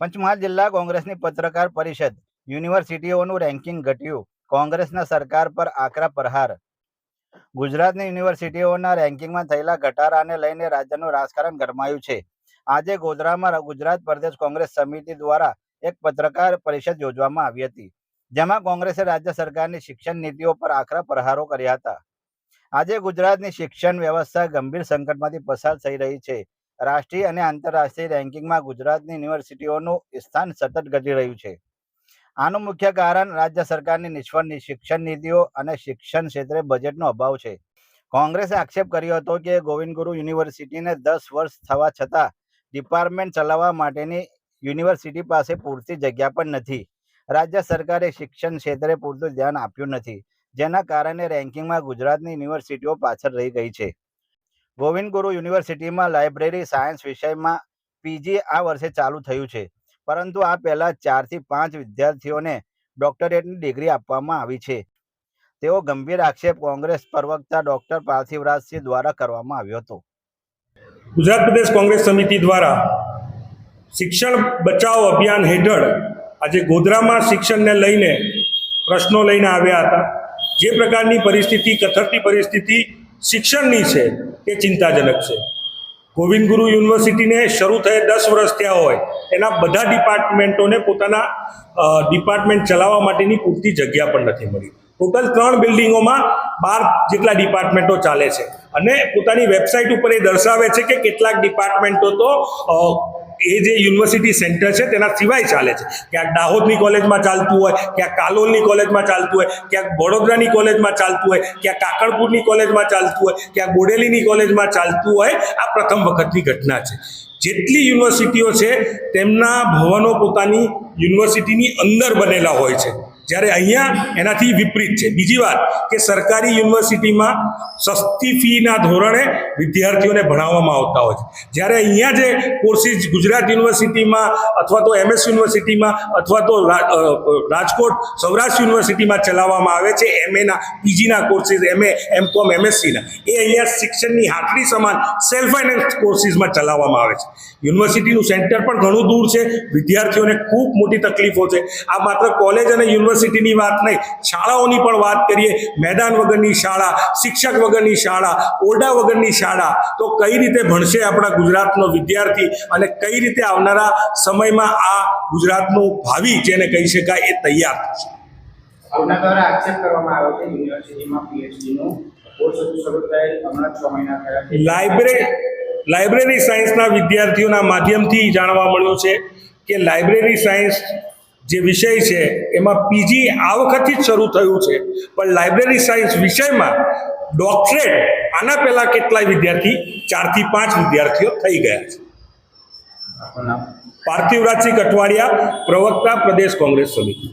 પંચમહાલ જિલ્લા કોંગ્રેસની પત્રકાર પરિષદ. યુનિવર્સિટીઓનું રેન્કિંગ ઘટ્યું, કોંગ્રેસના સરકાર પર આકરા પ્રહાર. ગુજરાતની યુનિવર્સિટીઓના રેન્કિંગમાં થયેલા ઘટાડાને લઈને રાજ્યનું રાજકારણ ગરમાયું છે. આજે ગોધરામાં ગુજરાત પ્રદેશ કોંગ્રેસ સમિતિ દ્વારા એક પત્રકાર પરિષદ યોજવામાં આવી હતી, જેમાં કોંગ્રેસે રાજ્ય સરકારની શિક્ષણ નીતિઓ પર આકરા પ્રહારો કર્યા હતા. આજે ગુજરાતની શિક્ષણ વ્યવસ્થા ગંભીર સંકટમાંથી પસાર થઈ રહી છે. રાષ્ટ્રીય અને આંતરરાષ્ટ્રીય રેન્કિંગમાં ગુજરાતની યુનિવર્સિટીઓનું સ્થાન સતત ઘટી રહ્યું છે. આનું મુખ્ય કારણ રાજ્ય સરકારની નિષ્ફળ શિક્ષણ નીતિઓ અને શિક્ષણ ક્ષેત્રે બજેટનો અભાવ છે. કોંગ્રેસે આક્ષેપ કર્યો હતો કે ગોવિંદ ગુરુ યુનિવર્સિટીને 10 વર્ષ થવા છતાં ડિપાર્ટમેન્ટ ચલાવવા માટેની યુનિવર્સિટી પાસે પૂરતી જગ્યા પણ નથી. રાજ્ય સરકારે શિક્ષણ ક્ષેત્રે પૂરતું ધ્યાન આપ્યું નથી, જેના કારણે રેન્કિંગમાં ગુજરાતની યુનિવર્સિટીઓ પાછળ રહી ગઈ છે. ગોવિંદ ગુરુ યુનિવર્સિટીમાં લાઇબ્રેરી સાયન્સ વિષયમાં પીજી આ વર્ષે ચાલુ થયું છે, પરંતુ આ પહેલા 4 થી 5 વિદ્યાર્થીઓને ડોક્ટરેટની ડિગ્રી આપવામાં આવી છે. તેવો ગંભીર આક્ષેપ કોંગ્રેસ પ્રવક્તા ડોક્ટર પાર્થિવરાજસિંહ દ્વારા કરવામાં આવ્યો હતો. ગુજરાત પ્રદેશ કોંગ્રેસ સમિતિ દ્વારા શિક્ષણ બચાવ અભિયાન હેઠળ આજે ગોધરામાં શિક્ષણને લઈને પ્રશ્નો લઈને આવ્યા હતા. જે પ્રકારની પરિસ્થિતિ, કથળતી પરિસ્થિતિ શિક્ષણની છે એ ચિંતાજનક છે. ગોવિંદ ગુરુ યુનિવર્સિટીને શરૂ થયે 10 વર્ષ થયા હોય, એના બધા ડિપાર્ટમેન્ટોને પોતાના ડિપાર્ટમેન્ટ ચલાવવા માટેની પૂરતી જગ્યા પણ નથી મળી. ટોટલ 3 બિલ્ડિંગોમાં 12 જેટલા ડિપાર્ટમેન્ટો ચાલે છે અને પોતાની વેબસાઇટ ઉપર એ દર્શાવે છે કે કેટલાક ડિપાર્ટમેન્ટો તો એ જે યુનિવર્સિટી સેન્ટર છે તેના સિવાય ચાલે છે. ક્યાંક દાહોદની કોલેજમાં ચાલતું હોય, ક્યાંક કાલોલની કોલેજમાં ચાલતું હોય, ક્યાંક વડોદરાની કોલેજમાં ચાલતું હોય, ક્યાંક કાકડપુરની કોલેજમાં ચાલતું હોય, ક્યાંક બોડેલીની કોલેજમાં ચાલતું હોય. આ પ્રથમ વખતની ઘટના છે. જેટલી યુનિવર્સિટીઓ છે તેમના ભવનો પોતાની યુનિવર્સિટીની અંદર બનેલા હોય છે, જ્યારે અહીંયા એનાથી વિપરીત છે. બીજી વાત કે સરકારી યુનિવર્સિટીમાં સસ્તી ફીના ધોરણે વિદ્યાર્થીઓને ભણાવવામાં આવતા હોય છે, જ્યારે અહીંયા જે કોર્સીસ ગુજરાત યુનિવર્સિટીમાં અથવા તો MS યુનિવર્સિટીમાં અથવા તો રાજકોટ સૌરાષ્ટ્ર યુનિવર્સિટીમાં ચલાવવામાં આવે છે, MAના PGના કોર્સીસ, MA, MCOM, MSCના, એ અહીંયા શિક્ષણની હાથડી સમાન સેલ્ફ ફાઇનાન્સ કોર્સીસમાં ચલાવવામાં આવે છે. યુનિવર્સિટીનું સેન્ટર પણ ઘણું દૂર છે, વિદ્યાર્થીઓને ખૂબ મોટી તકલીફો છે. આ માત્ર કોલેજ અને યુનિવર્સિટીની વાત નહીં, શાળાઓની પણ વાત કરીએ. મેદાન વગરની શાળા, શિક્ષક વગરની શાળા, ઓરડા વગરની શાળા, તો કઈ રીતે ભણશે આપણા ગુજરાતનો વિદ્યાર્થી અને કઈ રીતે આવનારા સમયમાં આ ગુજરાતનું ભાવિ જેને કહી શકાય એ તૈયાર થશે? આપના દ્વારા આક્ષેપ કરવામાં આવ્યો છે યુનિવર્સિટીમાં PhDનો કોર્સ શરૂ થયેલ હમણાં 6 મહિના થયા. લાઇબ્રેરી સાયન્સના વિદ્યાર્થીઓના માધ્યમથી જાણવા મળ્યું છે કે લાઇબ્રેરી સાયન્સ જે વિષય છે એમાં પીજી આ વખતથી જ શરૂ થયું છે, પણ લાઇબ્રેરી સાયન્સ વિષયમાં ડોક્ટરેટ આના પહેલાં કેટલાય વિદ્યાર્થી 4 થી 5 વિદ્યાર્થીઓ થઈ ગયા છે. પાર્થિવરાજસિંહ કઠવાડિયા, પ્રવક્તા પ્રદેશ કોંગ્રેસ સમિતિ.